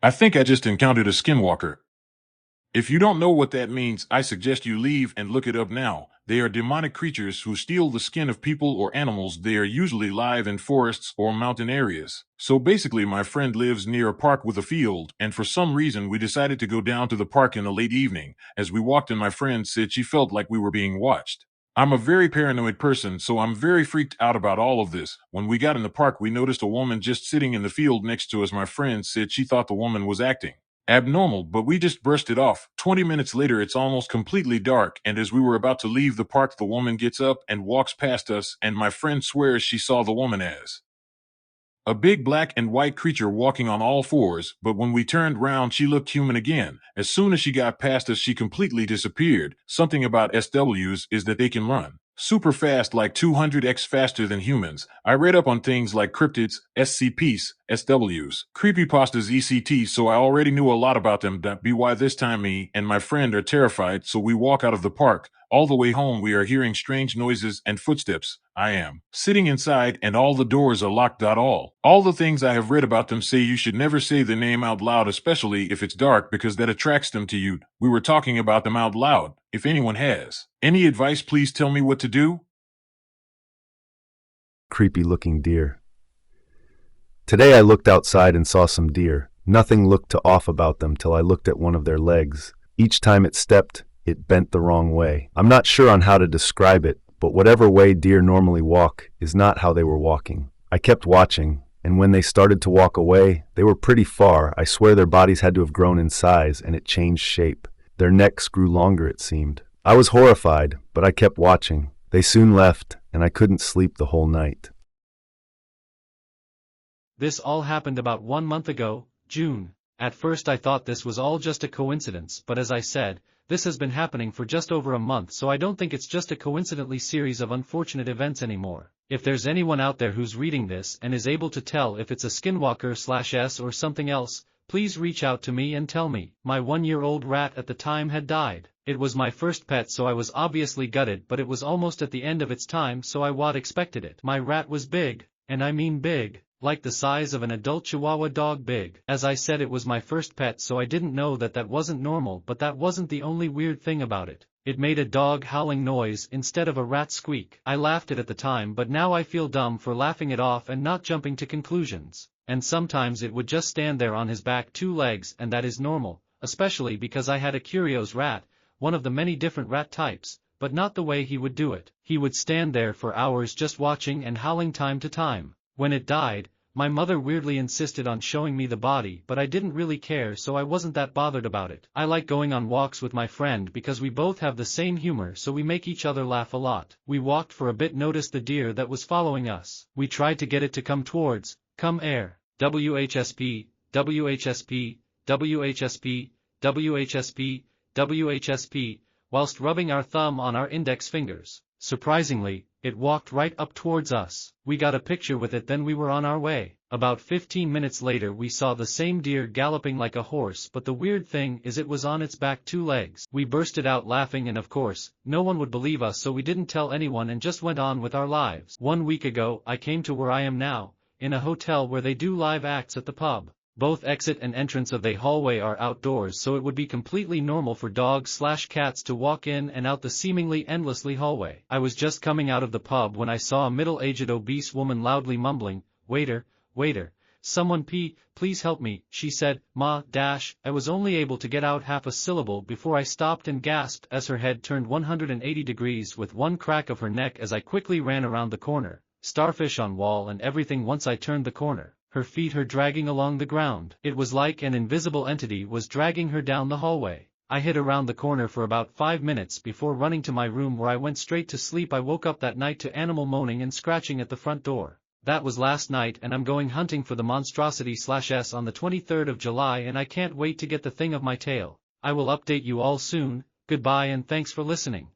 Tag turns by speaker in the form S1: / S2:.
S1: I think I just encountered a skinwalker. If you don't know what that means, I suggest you leave and look it up now. They are demonic creatures who steal the skin of people or animals. They are usually live in forests or mountain areas. So basically, my friend lives near a park with a field, and for some reason, we decided to go down to the park in the late evening. As we walked in, my friend said she felt like we were being watched. I'm a very paranoid person, so I'm very freaked out about all of this. When we got in the park, we noticed a woman just sitting in the field next to us. My friend said she thought the woman was acting abnormal, but we just brushed it off. 20 minutes later, it's almost completely dark, and as we were about to leave the park, the woman gets up and walks past us, and my friend swears she saw the woman as a big black and white creature walking on all fours, but when we turned round, she looked human again. As soon as she got past us, she completely disappeared. Something about SWs is that they can run super fast, like 200x faster than humans. I read up on things like cryptids, SCPs, SWs, creepypastas, ECT, so I already knew a lot about them. That be why this time me and my friend are terrified, so we walk out of the park. All the way home, we are hearing strange noises and footsteps. I am sitting inside and all the doors are locked. All the things I have read about them say you should never say the name out loud, especially if it's dark, because that attracts them to you. We were talking about them out loud. If anyone has any advice, please tell me what to do.
S2: Creepy looking deer. Today I looked outside and saw some deer. Nothing looked off about them till I looked at one of their legs. Each time it stepped, it bent the wrong way. I'm not sure on how to describe it, but whatever way deer normally walk is not how they were walking. I kept watching, and when they started to walk away, they were pretty far. I swear their bodies had to have grown in size, and it changed shape. Their necks grew longer, it seemed. I was horrified, but I kept watching. They soon left, and I couldn't sleep the whole night.
S3: This all happened about 1 month ago, June. At first I thought this was all just a coincidence, but as I said, this has been happening for just over a month, so I don't think it's just a coincidentally series of unfortunate events anymore. If there's anyone out there who's reading this and is able to tell if it's a skinwalker/s or something else, please reach out to me and tell me. My 1-year-old rat at the time had died. It was my first pet, so I was obviously gutted, but it was almost at the end of its time, so I expected it. My rat was big, and I mean big, like the size of an adult Chihuahua dog big. As I said, it was my first pet, so I didn't know that wasn't normal, but that wasn't the only weird thing about it. It made a dog howling noise instead of a rat squeak. I laughed at the time, but now I feel dumb for laughing it off and not jumping to conclusions. And sometimes it would just stand there on his back 2 legs, and that is normal, especially because I had a curious rat, one of the many different rat types, but not the way he would do it. He would stand there for hours just watching and howling time to time. When it died, my mother weirdly insisted on showing me the body, but I didn't really care, so I wasn't that bothered about it. I like going on walks with my friend because we both have the same humor, so we make each other laugh a lot. We walked for a bit, noticed the deer that was following us. We tried to get it to come towards, come air, WHSP, WHSP, WHSP, WHSP, WHSP, whilst rubbing our thumb on our index fingers. Surprisingly, it walked right up towards us. We got a picture with it, then we were on our way. About 15 minutes later we saw the same deer galloping like a horse, but the weird thing is it was on its back 2 legs. We bursted out laughing, and of course, no one would believe us, so we didn't tell anyone and just went on with our lives. 1 week ago, I came to where I am now, in a hotel where they do live acts at the pub. Both exit and entrance of the hallway are outdoors, so it would be completely normal for dogs/cats to walk in and out the seemingly endlessly hallway. I was just coming out of the pub when I saw a middle-aged obese woman loudly mumbling, "Waiter, waiter, someone please help me," she said. I was only able to get out half a syllable before I stopped and gasped as her head turned 180 degrees with one crack of her neck as I quickly ran around the corner. Starfish on wall and everything once I turned the corner. Her feet her dragging along the ground. It was like an invisible entity was dragging her down the hallway. I hid around the corner for about 5 minutes before running to my room, where I went straight to sleep. I woke up that night to animal moaning and scratching at the front door. That was last night, and I'm going hunting for the monstrosity/s on the 23rd of July, and I can't wait to get the thing of my tail. I will update you all soon. Goodbye and thanks for listening.